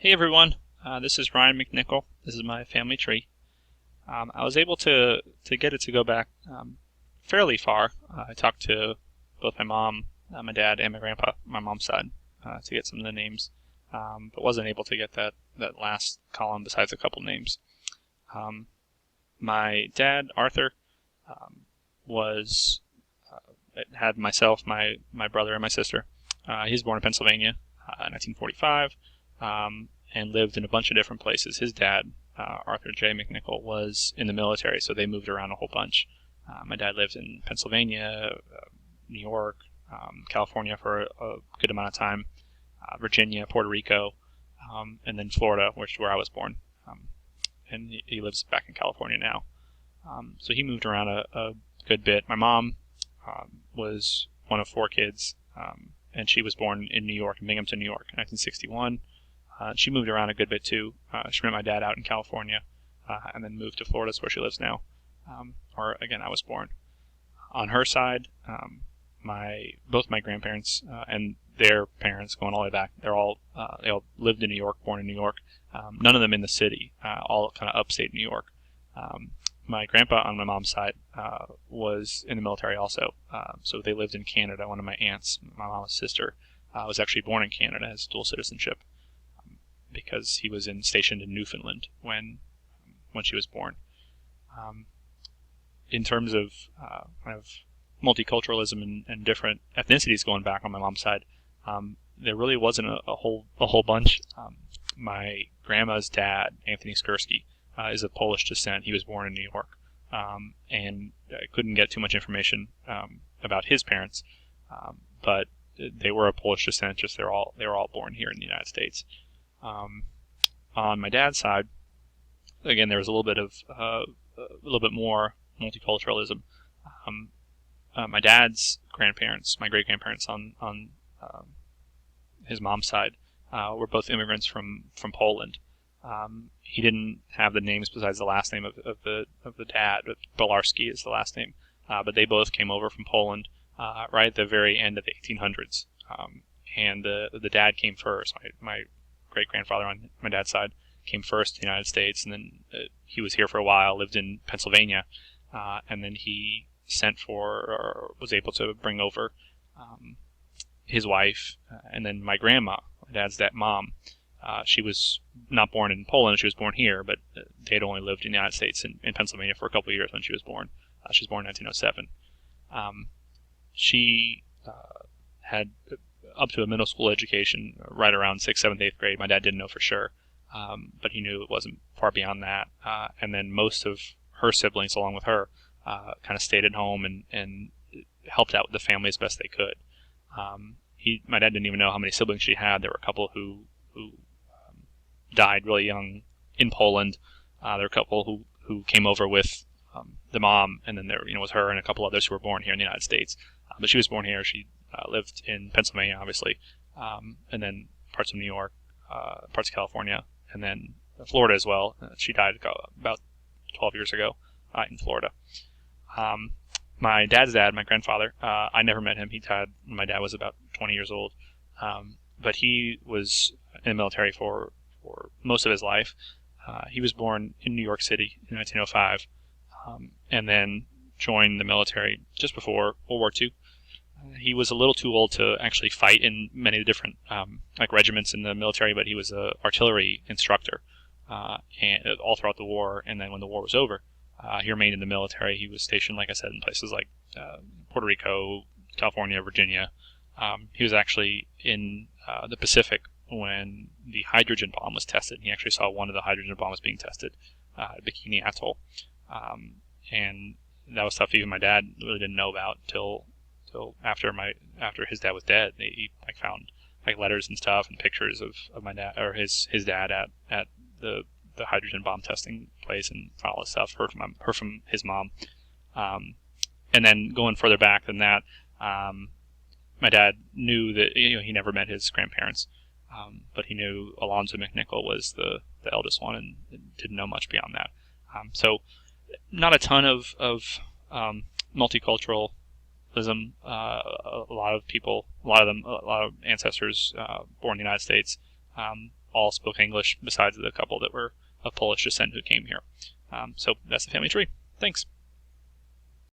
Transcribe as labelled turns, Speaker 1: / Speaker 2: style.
Speaker 1: Hey everyone, this is Ryan McNickle. This is my family tree. I was able to get it to go back fairly far. I talked to both my mom, my dad, and my grandpa, my mom's side, to get some of the names, but wasn't able to get that last column besides a couple names. My dad, Arthur, was had myself, my brother, and my sister. He was born in Pennsylvania, 1945. And lived in a bunch of different places. His dad, Arthur J. McNickle, was in the military, so they moved around a whole bunch. My dad lived in Pennsylvania, New York, California for a good amount of time, Virginia, Puerto Rico, and then Florida, which is where I was born. And he lives back in California now. So he moved around a good bit. My mom was one of 4 kids, and she was born in New York, in Binghamton, New York, in 1961. She moved around a good bit too. She met my dad out in California, and then moved to Florida, where she lives now. Where again I was born. On her side, both my grandparents and their parents, going all the way back, they all lived in New York, born in New York. None of them in the city, all kind of upstate New York. My grandpa on my mom's side was in the military also, so they lived in Canada. One of my aunts, my mom's sister, was actually born in Canada, has dual citizenship, because he was stationed in Newfoundland when she was born. In terms of kind of multiculturalism and different ethnicities going back on my mom's side, there really wasn't a whole bunch. My grandma's dad, Anthony Skursky, is of Polish descent. He was born in New York, and I couldn't get too much information about his parents, but they were of Polish descent. Just they were all born here in the United States. On my dad's side, again, there was a little bit more multiculturalism. My dad's grandparents, my great grandparents on his mom's side, were both immigrants from Poland. He didn't have the names besides the last name of the dad. Bolarski is the last name, but they both came over from Poland right at the very end of the 1800s. And the dad came first. My great-grandfather on my dad's side came first to the United States, and then he was here for a while, lived in Pennsylvania, and then he was able to bring over his wife, and then my grandma, my dad's mom. She was not born in Poland, she was born here, but they had only lived in the United States in Pennsylvania for a couple of years when she was born. She was born in 1907. She had up to a middle school education, right around 6th, 7th, 8th grade. My dad didn't know for sure, but he knew it wasn't far beyond that. And then most of her siblings, along with her, kind of stayed at home and helped out with the family as best they could. My dad didn't even know how many siblings she had. There were a couple who died really young in Poland. There were a couple who came over with the mom, and then there was her and a couple others who were born here in the United States. But she was born here. She lived in Pennsylvania, obviously, and then parts of New York, parts of California, and then Florida as well. She died about 12 years ago in Florida. My dad's dad, my grandfather, I never met him. He died when my dad was about 20 years old, but he was in the military for most of his life. He was born in New York City in 1905, and then joined the military just before World War II. He was a little too old to actually fight in many of the different regiments in the military, but he was an artillery instructor and all throughout the war. And then when the war was over, he remained in the military. He was stationed, like I said, in places like Puerto Rico, California, Virginia. He was actually in the Pacific when the hydrogen bomb was tested. He actually saw one of the hydrogen bombs being tested at Bikini Atoll, and that was stuff even my dad really didn't know about till after his dad was dead. He found letters and stuff and pictures of my dad or his dad at the hydrogen bomb testing place, and found all this stuff. Heard from his mom, and then going further back than that, my dad knew that he never met his grandparents, but he knew Alonzo McNickle was the eldest one, and didn't know much beyond that. So not a ton of multiculturalism. A lot of ancestors born in the United States, all spoke English besides the couple that were of Polish descent who came here. So that's the family tree. Thanks.